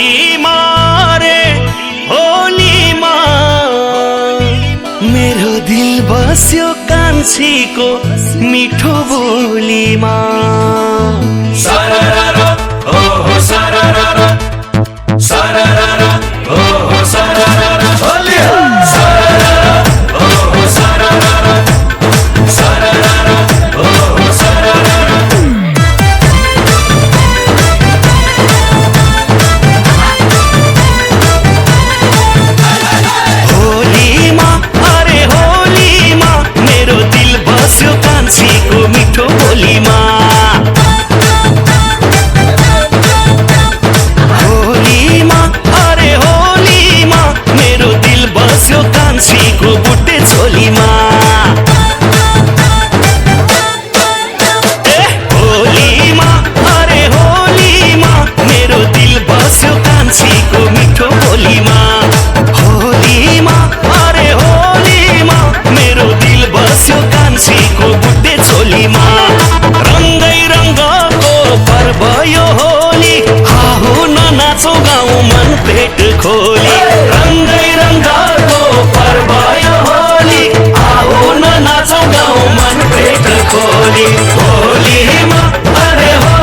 होलीमा रे होलीमा मेरो दिल बस्यो कान्छीको मिठो बोलीमा। सररर ओहो सररर सररर ओहो सररर होली सररर ओहो सररर सररर ओहो सररर। होलीमा अरे होलीमा मेरो दिल बस्यो कान्छीको मिठो बोलीमा। होलीमा अरे होलीमा मेरो दिल बस्यो कान्छीको बुट्टे झोलीमा। होलीमा अरे होलीमा मेरो दिल बस्यो कान्छीको मिठो बोलीमा। होलीमा अरे होलीमा मेरो दिल बस्यो कान्छीको बुट्टे झोलीमा। रङ्गै रङ्गको पर्व यो होली आहो न नाचौ गाउँ मन पेट खोली। रङ्गै रङ्गको पर्व यो होली आहो न नाचौ गाउँ मन पेट खोली। होलीमा अरे हो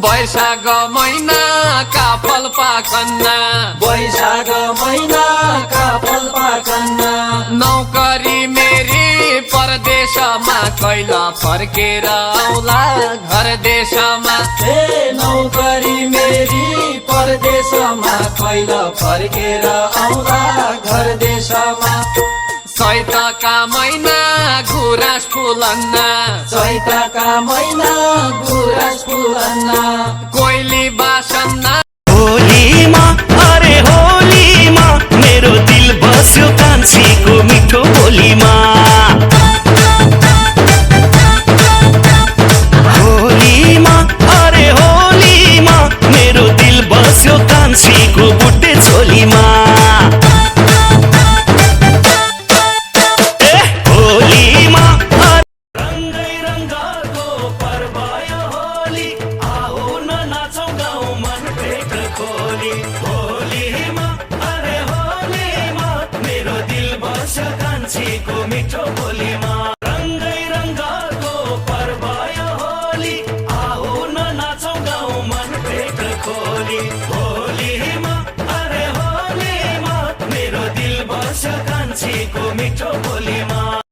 वैशाख महिनाका फल पाकन्न वैशाख महिनाका फल पाकन्न नौकरी मेरी परदेशमा कैला फर्केर आउला घर देशमा। हे नौकरी मेरी परदेशमा कैला फर्केर आउला घर देशमा। चैतका महिना गुराँस फुलन्न चैतका महिना गुराँस फुलन्न कोइली बासन्न। होलीमा अरे होलीमा मेरो दिल बस्यो कान्छीको मिठो बोलीमा। होलीमा अरे होलीमा मेरो दिल बस्यो कान्छीको बुट्टे झोलीमा। होलीमा रङ्गै रङ्गको पर्व यो होली आहो न नाचौ गाउँ मन पेट खोली। होलीमा अरे होलीमा मेरो दिल बस्यो कान्छीको मिठो बोलीमा। रङ्गै रङ्गको पर्व यो होली आहो न नाचौ गाउँ मन पेट खोली। होलीमा अरे होलीमा मेरो दिल बस्यो कान्छीको मिठो बोली।